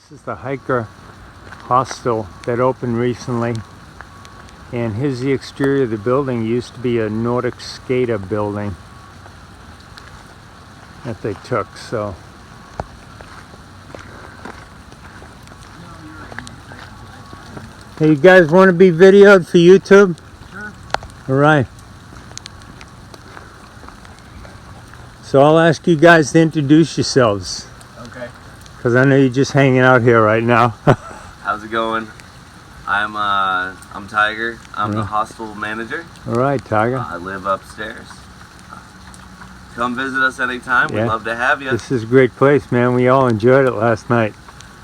This is the hiker hostel that opened recently, and here's the exterior of the building. It used to be a Nordic skater building that they took. So hey, you guys want to be videoed for YouTube? Sure. All right. So I'll ask you guys to introduce yourselves. Okay. Because I know you're just hanging out here right now. How's it going? I'm Tiger. I'm the hostel manager. All right, Tiger. I live upstairs. Come visit us anytime. Yeah. We'd love to have you. This is a great place, man. We all enjoyed it last night.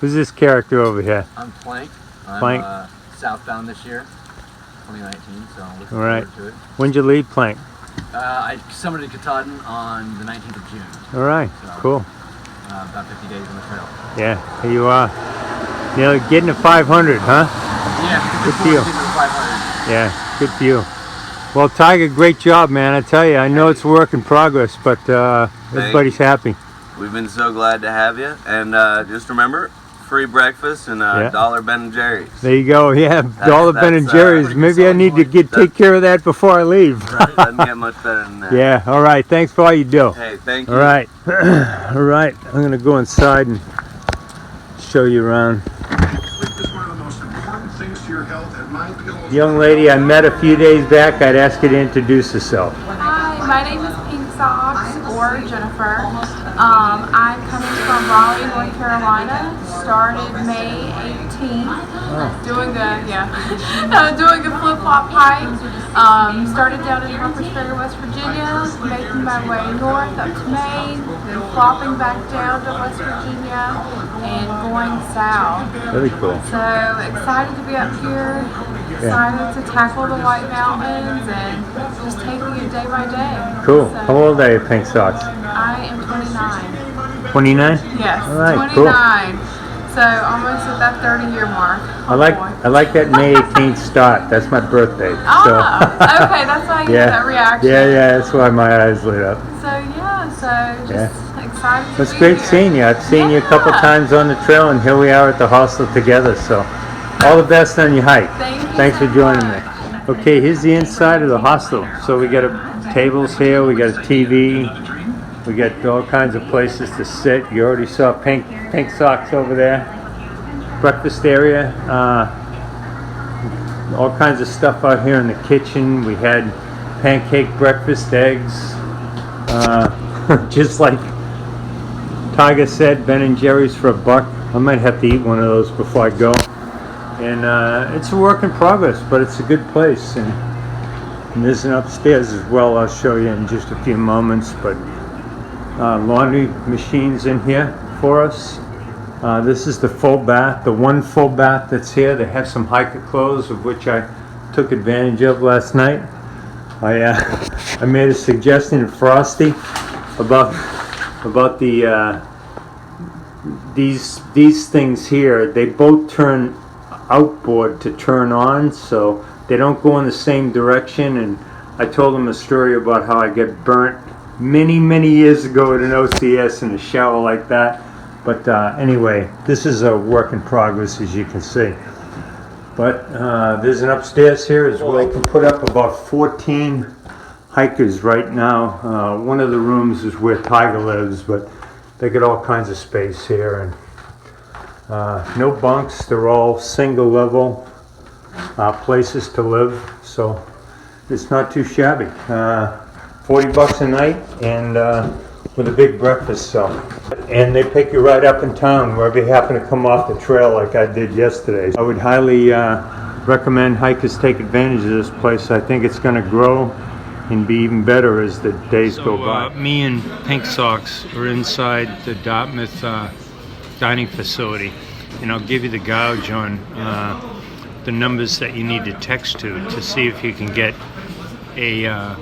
Who's this character over here? I'm Plank. Plank. I'm southbound this year, 2019, so I'm looking All right. forward to it. When'd you leave, Plank? I summited Katahdin on the 19th of June. All right, So, cool. About 50 days on the trail. Yeah, here you are. You know, getting to 500, huh? Yeah, Good good deal. to 500. Yeah, good for you. Well, Tiger, great job, man. I tell you, I know it's a work in progress, but everybody's happy. We've been so glad to have you. And just remember, free breakfast and $1 Ben & Jerry's. There you go. Yeah, $1 Ben and that's, Jerry's. Maybe I need to take care of that before I leave. Right, doesn't get much better than that. Yeah. All right. Thanks for all you do. Hey, thank you. All right. All right. I'm gonna go inside and show you around. Young lady I met a few days back. I'd ask you to introduce yourself. Hi, my name is Pink Socks, or Jennifer. I'm coming from Raleigh, North Carolina. Started May 18th. Doing a flip-flop hike. Started down in Harpers Ferry, West Virginia, making my way north up to Maine, then flopping back down to West Virginia, and going south. Very cool. So excited to be up here. Excited to tackle the White Mountains and just taking it day by day. Cool. So, How old are you, Pink Socks? I am 29. 29? Yes, All right, 29. cool. So almost at that 30-year mark. I like that May 18th start. That's my birthday. Oh, okay, that's why you get that reaction. Yeah, that's why my eyes lit up. So just excited to It's be great here. seeing you. I've seen you a couple times on the trail, and here we are at the hostel together. So all the best on your hike. Thanks for joining me. Okay, here's the inside of the hostel. So we got tables here, we got a TV, we got all kinds of places to sit. You already saw Pink Socks over there. Breakfast area. All kinds of stuff out here in the kitchen. We had pancake breakfast, eggs. Just like Tiger said, Ben & Jerry's for $1. I might have to eat one of those before I go. And it's a work in progress, but it's a good place. And there's an upstairs as well. I'll show you in just a few moments. But laundry machines in here for us. This is the full bath, the one full bath that's here. They have some hiker clothes, of which I took advantage of last night. I made a suggestion to Frosty about the these things here. They both turn outboard to turn on, so they don't go in the same direction. And I told him a story about how I get burnt many years ago at an OCS in a shower like that. But anyway, this is a work in progress, as you can see. But there's an upstairs here as well. They can put up about 14 hikers right now. One of the rooms is where Tiger lives, but they got all kinds of space here. And no bunks. They're all single level places to live. So it's not too shabby. $40 a night, and with a big breakfast. So, and they pick you right up in town wherever you happen to come off the trail, like I did yesterday. I would highly recommend hikers take advantage of this place. I think it's going to grow and be even better as the days go by. Me and Pink Socks are inside the Dartmouth dining facility, and I'll give you the gauge on the numbers that you need to text to see if you can get a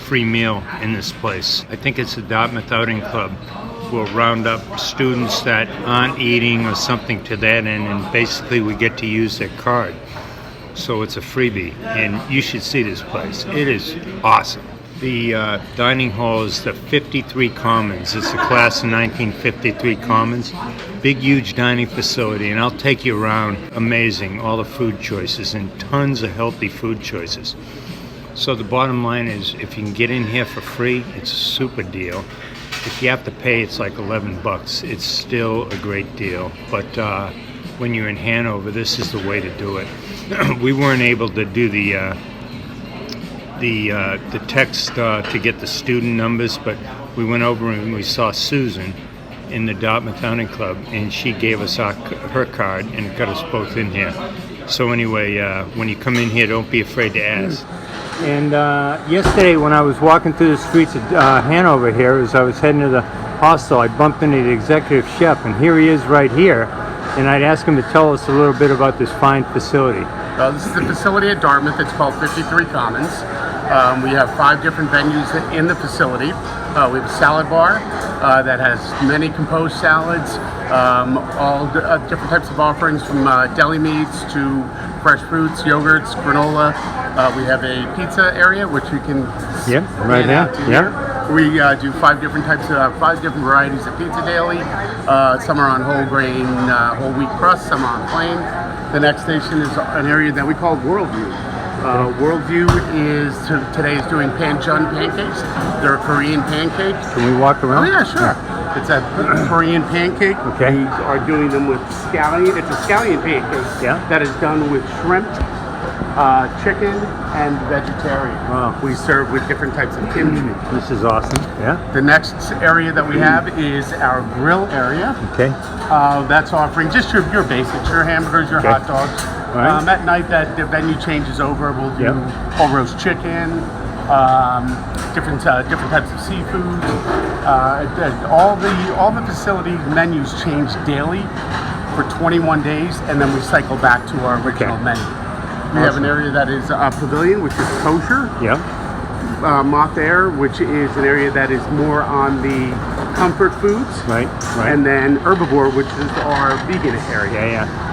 free meal in this place. I think it's the Dartmouth Outing Club. We'll round up students that aren't eating or something to that end, and basically we get to use their card. So it's a freebie, and you should see this place. It is awesome. The dining hall is the 53 Commons. It's the class of 1953 Commons. Big, huge dining facility, and I'll take you around. Amazing, all the food choices and tons of healthy food choices. So the bottom line is, if you can get in here for free, it's a super deal. If you have to pay, it's like 11 bucks. It's still a great deal. But when you're in Hanover, this is the way to do it. We weren't able to do the text to get the student numbers, but we went over and we saw Susan in the Dartmouth Hunting Club, and she gave us her card and got us both in here. So anyway, when you come in here, don't be afraid to ask. And yesterday when I was walking through the streets of Hanover here, as I was heading to the hostel, I bumped into the executive chef, and here he is right here, and I'd ask him to tell us a little bit about this fine facility. This is the facility at Dartmouth. It's called 53 Commons. We have 5 different venues in the facility. We have a salad bar that has many composed salads, all different types of offerings, from deli meats to fresh fruits, yogurts, granola. We have a pizza area, which you can right now. We do 5 different varieties of pizza daily. Some are on whole grain, whole wheat crust, some are on plain. The next station is an area that we call Worldview. Worldview today is doing panchun pancakes. They're a Korean pancake. Can we walk around? Oh yeah, sure. It's a Korean pancake. Okay. We are doing them with scallion. It's a scallion pancake that is done with shrimp, chicken, and vegetarian. Wow. We serve with different types of kimchi. This is awesome. Yeah. The next area that we have is our grill area. Okay. That's offering just your basics, your hamburgers, your hot dogs. Right. At night, the venue changes over. We'll do whole roast chicken, different types of seafood. All the facility menus change daily for 21 days, and then we cycle back to our original menu. We have an area that is a pavilion, which is kosher. Yeah. Moth Air, which is an area that is more on the comfort foods. Right. And then Herbivore, which is our vegan area. Yeah.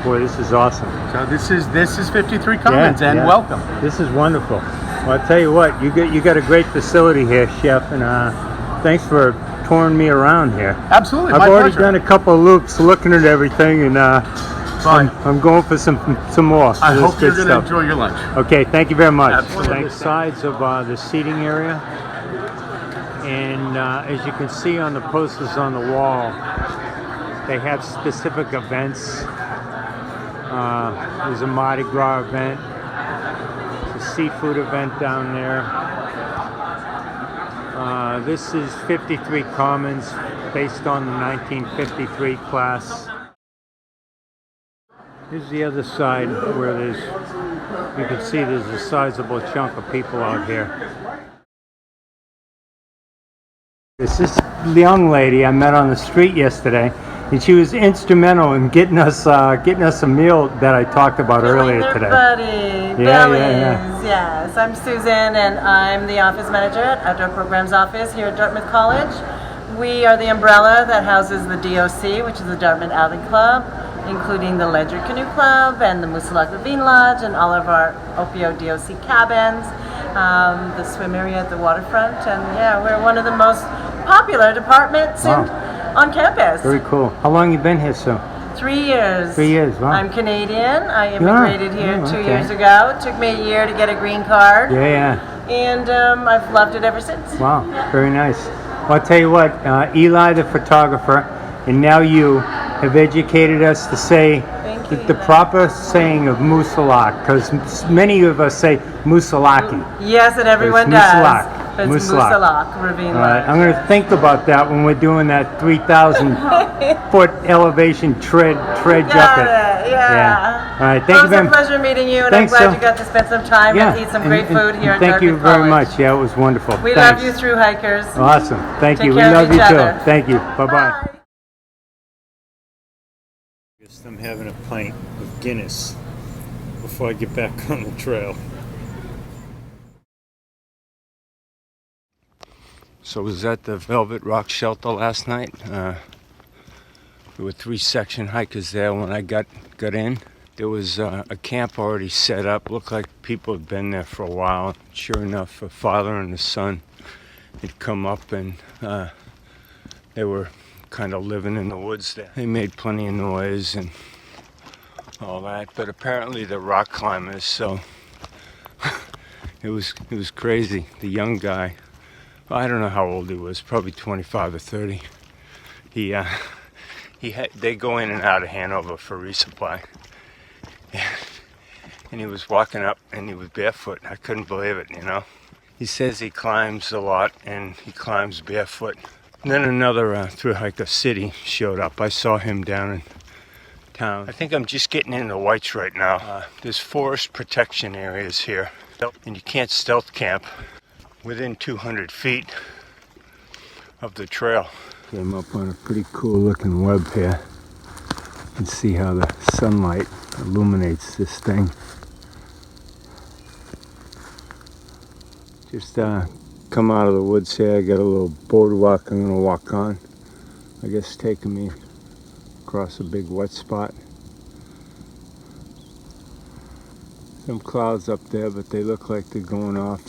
Boy, this is awesome. So this is 53 Commons, and welcome. This is wonderful. Well, I'll tell you what, you got a great facility here, Chef, and thanks for touring me around here. Absolutely, I've already done a couple of loops looking at everything, and I'm going for some more. I hope you're going to enjoy your lunch. Okay, thank you very much. Absolutely. The sides of the seating area, and as you can see on the posters on the wall, they have specific events. There's a Mardi Gras event. There's a seafood event down there. This is 53 Commons, based on the 1953 class. Here's the other side where you can see there's a sizable chunk of people out here. This is the young lady I met on the street yesterday, and she was instrumental in getting us a meal that I talked about earlier today. Buddy, yes. I'm Susan, and I'm the office manager at Outdoor Programs Office here at Dartmouth College. We are the umbrella that houses the DOC, which is the Dartmouth Outing Club, including the Ledger Canoe Club and the Moosalak Ravine Lodge and all of our OPO DOC cabins, the swim area at the waterfront, and we're one of the most popular departments on campus. Very cool. How long you been here, Sue? 3 years. 3 years, wow. I'm Canadian. I immigrated here 2 years ago. It took me a year to get a green card. And I've loved it ever since. Wow, very nice. Well, I'll tell you what, Eli the photographer, and now you have educated us to say the proper saying of Moosalak, because many of us say Moosalaki. Yes, and everyone does. Moosalak. It's Moosalak Ravine Lodge. I'm going to think about that when we're doing that 3,000 foot elevation trudge up it. Yeah. All right, thank you very much. It was a pleasure meeting you, and I'm glad you got to spend some time and eat some great food here at Dartmouth College. Thank you very much. Yeah, it was wonderful. We love you, through hikers. Awesome. Thank you. We Take care love of you each too. other. Thank you. Bye-bye. I'm having a pint of Guinness before I get back on the trail. So I was at the Velvet Rock Shelter last night. There were 3 section hikers there when I got in. There was a camp already set up. Looked like people had been there for a while. Sure enough, a father and a son had come up, and they were kind of living in the woods there. They made plenty of noise and all that, but apparently they're rock climbers, so it was crazy. The young guy, I don't know how old he was, probably 25 or 30. They go in and out of Hanover for resupply. And he was walking up and he was barefoot. I couldn't believe it, you know. He says he climbs a lot and he climbs barefoot. And then another thru-hiker, City, showed up. I saw him down in town. I think I'm just getting into Whites right now. There's forest protection areas here, and you can't stealth camp within 200 feet of the trail. Came up on a pretty cool looking web here. You can see how the sunlight illuminates this thing. Just come out of the woods here. I got a little boardwalk I'm gonna walk on. I guess taking me across a big wet spot. Some clouds up there, but they look like they're going off.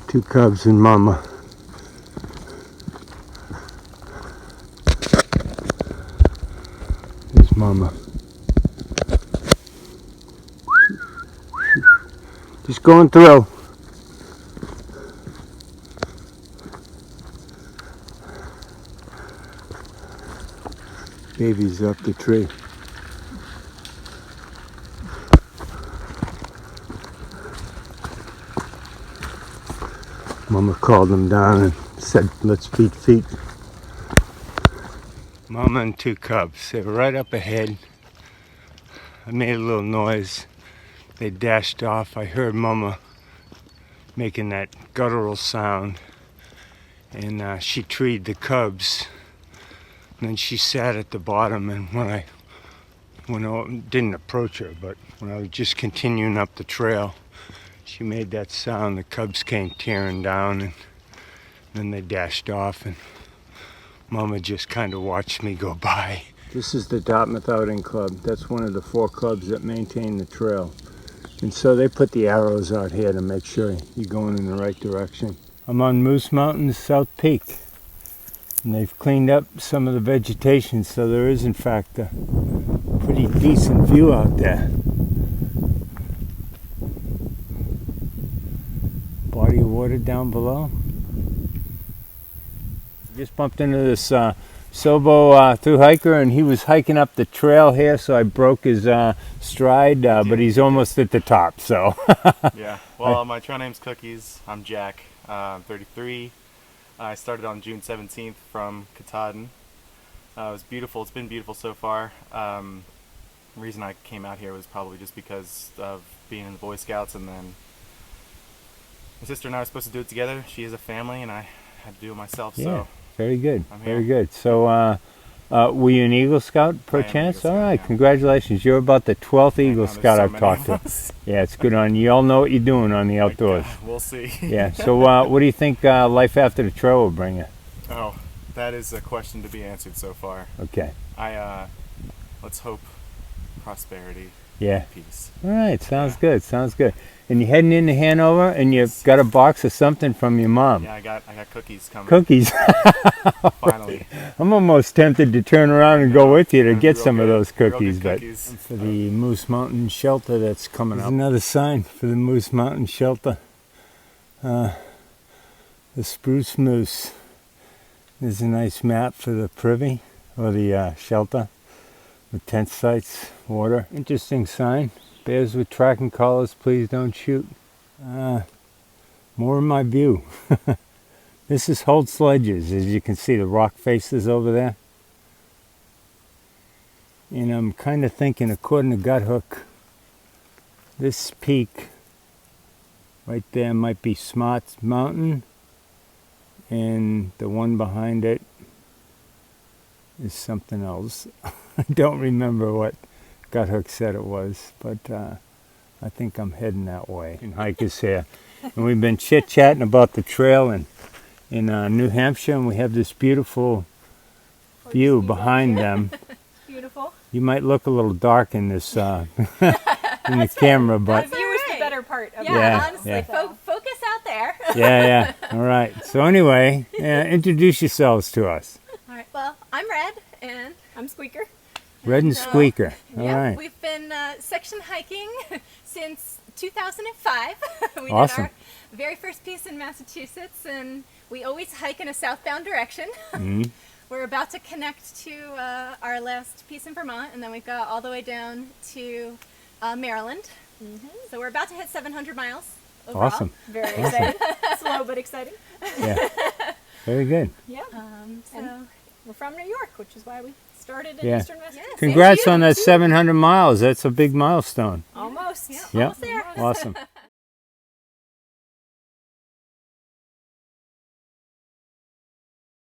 Two cubs and mama. There's mama. Just going through. Baby's up the tree. Mama called them down and said, let's beat feet. Mama and two cubs. They were right up ahead. I made a little noise. They dashed off. I heard Mama making that guttural sound. And she treed the cubs. And then she sat at the bottom, and when I didn't approach her, but when I was just continuing up the trail, she made that sound. The cubs came tearing down, and then they dashed off, and Mama just kind of watched me go by. This is the Dartmouth Outing Club. That's one of the 4 clubs that maintain the trail. And so they put the arrows out here to make sure you're going in the right direction. I'm on Moose Mountain's South Peak. And they've cleaned up some of the vegetation, so there is in fact a pretty decent view out there. Body of water down below. Just bumped into this SOBO thru-hiker, and he was hiking up the trail here, so I broke his stride, but he's almost at the top, so. Yeah, well, my trail name's Cookies. I'm Jack, I'm 33. I started on June 17th from Katahdin. It was beautiful. It's been beautiful so far. The reason I came out here was probably just because of being in the Boy Scouts, and then my sister and I were supposed to do it together. She is a family, and I had to do it myself. Yeah, so very good. Very good. So, were you an Eagle Scout per chance? All right, congratulations. You're about the 12th Eagle Scout I've talked to. Yeah, it's good on you. You all know what you're doing on the outdoors. We'll see. Yeah, so what do you think life after the trail will bring you? Oh, that is a question to be answered so far. Okay. Let's hope prosperity. Yeah. Peace. All right, sounds good. Sounds good. And you're heading into Hanover, and you've got a box of something from your mom. Yeah, I got cookies coming. Cookies. Finally. I'm almost tempted to turn around and go with you to get some of those cookies, but cookies. for the Moose Mountain shelter that's coming up. There's another sign for the Moose Mountain shelter. The Spruce Moose. There's a nice map for the privy, or the shelter, with tent sites, water. Interesting sign. Bears with tracking collars, please don't shoot. More in my view. This is Holt's Ledges, as you can see the rock faces over there. And I'm kind of thinking, according to Guthook, this peak right there might be Smart's Mountain, and the one behind it is something else. I don't remember what Guthook said it was, but I think I'm heading that way. And hikers here, And we've been chit-chatting about the trail in New Hampshire, and we have this beautiful view behind them. Beautiful. You might look a little dark in this in the camera, but The view is the better part of Yeah, honestly. yeah. Focus out there. yeah. All right. So anyway, introduce yourselves to us. All right. Well, I'm Red and I'm Squeaker. Red and Squeaker. All Yeah, right. we've been section hiking since 2005. We Awesome. did our very first piece in Massachusetts, and we always hike in a southbound direction. Mhm. We're about to connect to our last piece in Vermont, and then we've got all the way down to Maryland. So we're about to hit 700 miles overall. Awesome. Very exciting. Slow but exciting. Yeah. Very good. Yeah. And we're from New York, which is why we started in Yeah. Eastern Massachusetts. Congrats on that 700 miles. That's a big milestone. Almost. Yeah, Yeah. almost there. Awesome.